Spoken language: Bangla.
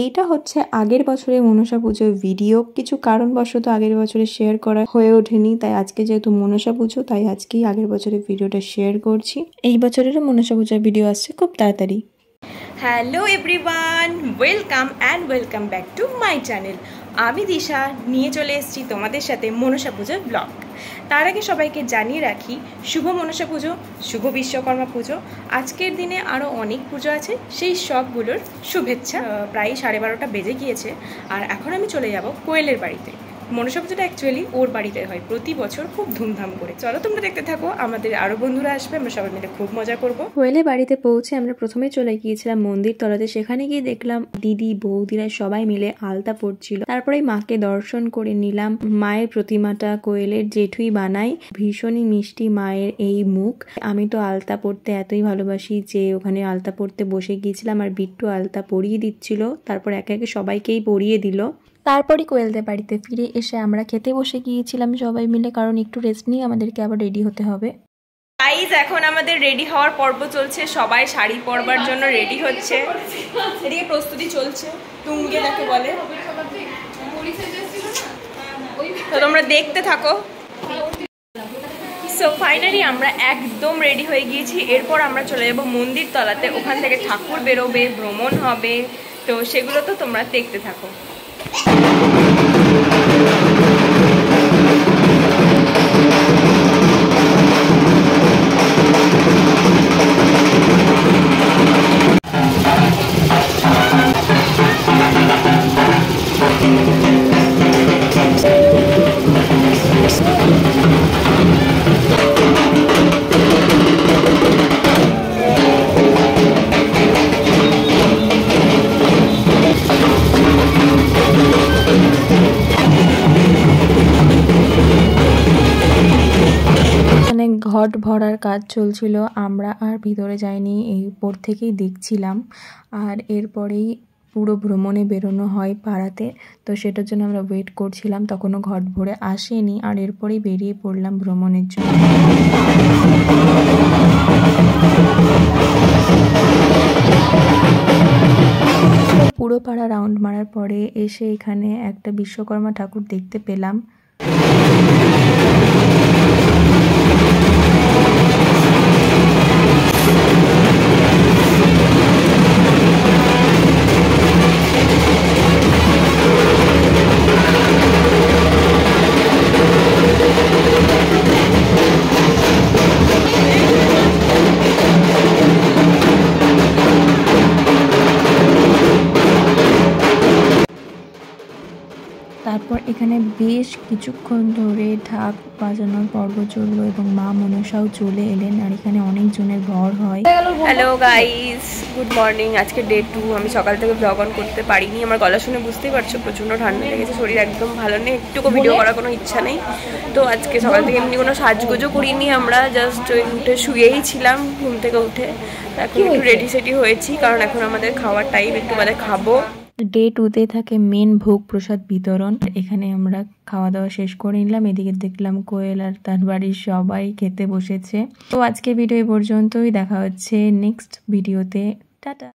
এইটা হচ্ছে আগের বছরের মনসা পুজোর ভিডিও। কিছু কারণবশত আগের বছরে শেয়ার করা হয়ে ওঠেনি, তাই আজকে যেহেতু মনসা পুজো তাই আজকেই আগের বছরের ভিডিওটা শেয়ার করছি। এই বছরেরও মনসা পুজোর ভিডিও আসছে খুব তাড়াতাড়ি। Hello everyone, welcome back to my channel. আমি দিশা নিয়ে চলে এসেছি তোমাদের সাথে মনসা পুজোর ব্লগ। তার আগে সবাইকে জানিয়ে রাখি, শুভ মনসা পুজো, শুভ বিশ্বকর্মা পুজো। আজকের দিনে আরও অনেক পুজো আছে, সেই সবগুলোর শুভেচ্ছা। প্রায় 12:30 বেজে গিয়েছে আর এখন আমি চলে যাব কোয়েলের বাড়িতে। মনসা পুজোটা অ্যাকচুয়ালি ওর বাড়িতে হয় প্রতি বছর খুব ধুমধাম করে। চলো তোমরা দেখতে থাকো, আমাদের আরও বন্ধুরা আসবে, আমরা সবাই মিলে খুব মজা করবো। কোয়েলের বাড়িতে পৌঁছে আমরা প্রথমে চলে গিয়েছিলাম মন্দির তলাতে। সেখানে গিয়ে দেখলাম দিদি বৌদিরা সবাই মিলে আলতা পড়ছিল। তারপরে মাকে দর্শন করে নিলাম। মায়ের প্রতিমাটা কোয়েলের জেঠুই বানাই, ভীষণই মিষ্টি মায়ের এই মুখ। আমি তো আলতা পড়তে এতই ভালোবাসি যে ওখানে আলতা পড়তে বসে গিয়েছিলাম আর বিট্টু আলতা পরিয়ে দিচ্ছিল। তারপর একে একে সবাইকেই পরিয়ে দিল। তারপরই কোয়েলদের বাড়িতে ফিরে এসে আমরা খেতে বসে গিয়েছিলাম সবাই মিলে, কারণ একটু রেস্ট নিয়ে আমাদেরকে আবার রেডি হতে হবে। গাইজ, এখন আমাদের রেডি হওয়ার পর্ব চলছে, সবাই শাড়ি পরবার জন্য রেডি হচ্ছে, এদিকে প্রস্তুতি চলছে। তুঙ্গে যাকে বলে, তো তোমরা দেখতে থাকো। সো ফাইনালি আমরা একদম রেডি হয়ে গিয়েছি। এরপর আমরা চলে যাব মন্দির তলাতে, ওখান থেকে ঠাকুর বেরোবে, ভ্রমণ হবে, তো সেগুলো তো তোমরা দেখতে থাকো। ঘট ভরার কাজ চলছিল, আমরা আর ভিতরে যাইনি, এই উপর থেকেই দেখছিলাম। আর এরপরেই পুরো ভ্রমণে বেরোনো হয় পাড়াতে, তো সেটার জন্য আমরা ওয়েট করছিলাম, তখনও ঘট ভরে আসেনি। আর এরপরেই বেরিয়ে পড়লাম ভ্রমণের জন্য। পুরো পাড়া রাউন্ড মারার পরে এসে এখানে একটা বিশ্বকর্মা ঠাকুর দেখতে পেলাম। তারপর এখানে বেশ কিছুক্ষণ ধরে ঢাক বাজানোর পর্ব চললো এবং মা মনসাও চলে এলেন। আর এখানে অনেকজনের ভর হয়। Hello guys, good morning. আজকে ডে 2। আমি সকাল থেকে ব্লগ অন করতে পারিনি, আমার গলা শুনে বুঝতেই পারছো প্রচণ্ড ঠান্ডা লেগেছে, শরীর একদম ভালো নেই, একটুকু ভিডিও করার কোনো ইচ্ছা নেই। তো আজকে সকাল থেকে এমনি কোনো সাজগুজো করিনি, আমরা জাস্ট উঠে শুয়েই ছিলাম ঘুম থেকে উঠে। এখন একটু রেডি সেডি হয়েছি, কারণ এখন আমাদের খাওয়ার টাইম, একটু বাদে খাবো। ডে 2তে থাকে মেন ভোগ প্রসাদ বিতরণ। এখানে আমরা খাওয়া দাওয়া শেষ করে নিলাম। এদিকে দেখলাম কোয়েল আর তার বাড়ির সবাই খেতে বসেছে। তো আজকে ভিডিও এই পর্যন্তই, দেখা হচ্ছে নেক্সট ভিডিওতে। টাটা।